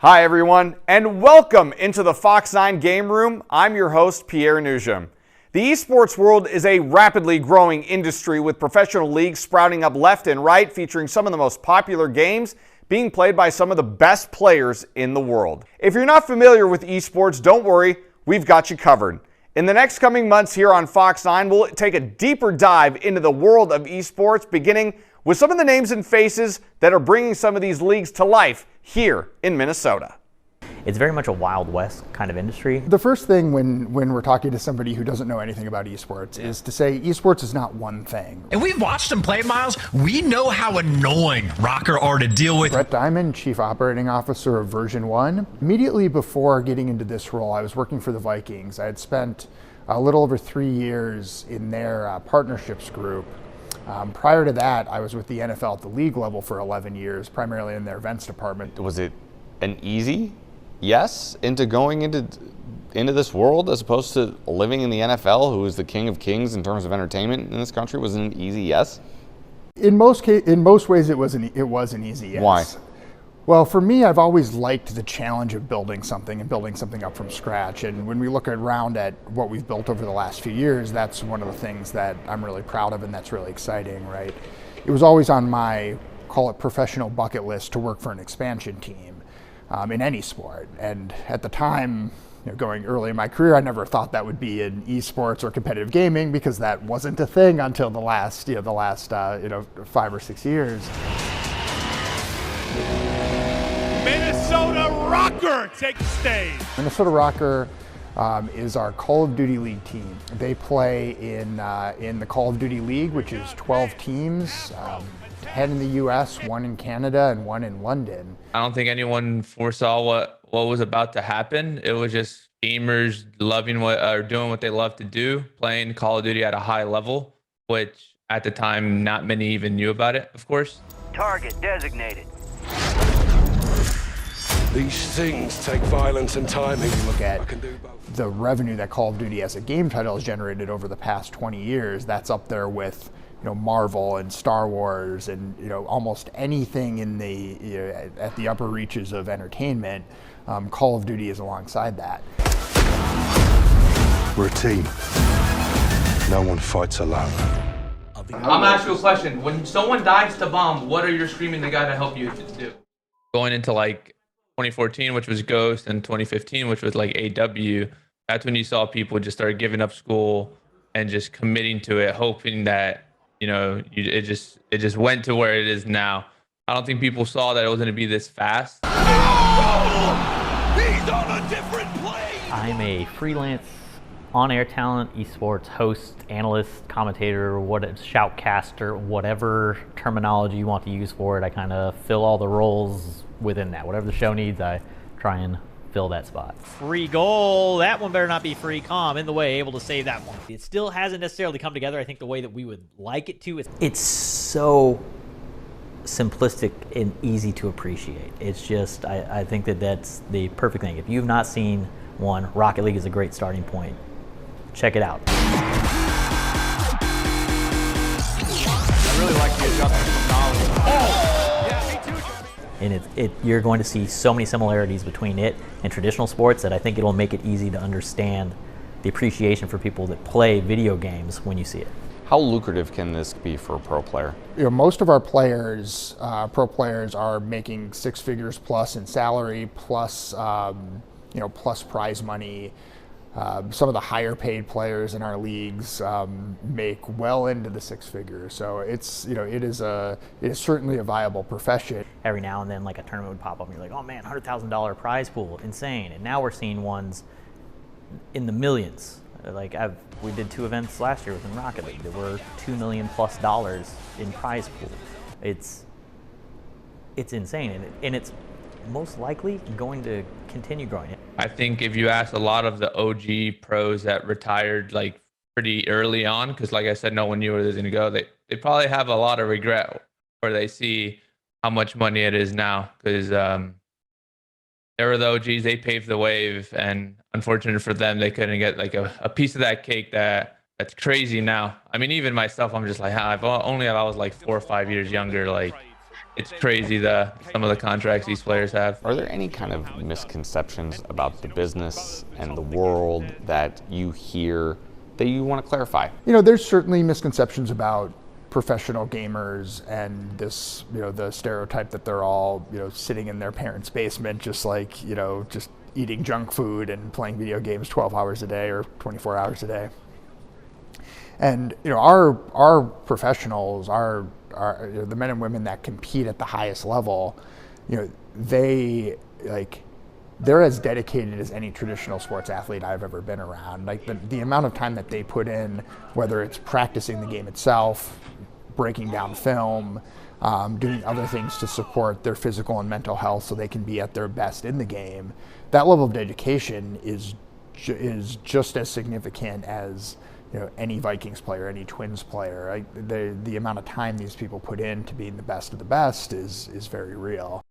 Hi everyone, and welcome into the Fox 9 Game Room. I'm your host, Pierre Nugent. The esports world is a rapidly growing industry with professional leagues sprouting up left and right, featuring some of the most popular games being played by some of the best players in the world. If you're not familiar with esports, don't worry, we've got you covered. In the next coming months here on Fox 9, we'll take a deeper dive into the world of esports, beginning with some of the names and faces that are bringing some of these leagues to life here in Minnesota. It's very much a Wild West kind of industry. The first thing when we're talking to somebody who doesn't know anything about esports is to say esports is not one thing. And we've watched them play, Miles. We know how annoying Rocker are to deal with. Brett Diamond, Chief Operating Officer of Version 1. Immediately before getting into this role, I was working for the Vikings. I had spent a little over 3 years in their partnerships group. Prior to that, I was with the NFL at the league level for 11 years, primarily in their events department. Was it an easy yes into going into this world as opposed to living in the NFL, who is the king of kings in terms of entertainment in this country? Was it an easy yes? In most ways, it was an easy yes. Why? Well, for me, I've always liked the challenge of building something up from scratch. And when we look around at what we've built over the last few years, that's one of the things that I'm really proud of and that's really exciting, right? It was always on my, call it professional bucket list, to work for an expansion team in any sport. And at the time, going early in my career, I never thought that would be in esports or competitive gaming because that wasn't a thing until the last 5 or 6 years. Minnesota Rocker takes the stage. Minnesota Rocker is our Call of Duty League team. They play in the Call of Duty League, which is 12 teams, 10 in the U.S., 1 in Canada, and 1 in London. I don't think anyone foresaw what was about to happen. It was just gamers loving doing what they love to do, playing Call of Duty at a high level, which at the time not many even knew about it, of course. Target designated. These things take violence and timing. Look at the revenue that Call of Duty as a game title has generated over the past 20 years. That's up there with Marvel and Star Wars and almost anything in at the upper reaches of entertainment. Call of Duty is alongside that. We're a team. No one fights alone. I'm gonna ask you a question. When someone dives to bomb, what are you screaming the guy to help you to do? Going into like 2014, which was Ghost, and 2015, which was like AW, that's when you saw people just start giving up school and just committing to it, hoping that it just went to where it is now. I don't think people saw that it was going to be this fast. Oh! He's on a different plane. I'm a freelance on-air talent, esports host, analyst, commentator, shoutcaster, whatever terminology you want to use for it. I kind of fill all the roles within that. Whatever the show needs, I try and fill that spot. Free goal. That one better not be free. Calm in the way, able to save that one. It still hasn't necessarily come together, I think, the way that we would like it to. It's so simplistic and easy to appreciate. It's just, I think that's the perfect thing. If you've not seen one, Rocket League is a great starting point. Check it out. I really like the adjustment from knowledge. And you're going to see so many similarities between it and traditional sports that I think it'll make it easy to understand the appreciation for people that play video games when you see it. How lucrative can this be for a pro player? Most of our players, pro players, are making 6 figures plus in salary, plus plus prize money. Some of the higher paid players in our leagues make well into the 6 figures. So it's it is certainly a viable profession. Every now and then, like a tournament would pop up, and you're like, oh man, $100,000 prize pool, insane. And now we're seeing ones in the millions. Like we did 2 events last year within Rocket League that were $2 million plus in prize pool. It's insane, and it's most likely going to continue growing. I think if you ask a lot of the OG pros that retired like pretty early on, because like I said, no one knew where it was going to go, they probably have a lot of regret where they see how much money it is now, because they were the OGs, they paved the wave, and unfortunate for them, they couldn't get like a piece of that cake that's crazy now. I mean, even myself, I'm just like, if I was like 4 or 5 years younger, like it's crazy some of the contracts these players have. Are there any kind of misconceptions about the business and the world that you hear that you want to clarify? There's certainly misconceptions about professional gamers and this, the stereotype that they're all, sitting in their parents' basement, just like, just eating junk food and playing video games 12 hours a day or 24 hours a day. And, our professionals, the men and women that compete at the highest level, they're as dedicated as any traditional sports athlete I've ever been around. Like the amount of time that they put in, whether it's practicing the game itself, breaking down film, doing other things to support their physical and mental health so they can be at their best in the game, that level of dedication is just as significant as any Vikings player, any Twins player. The amount of time these people put in to being the best of the best is very real.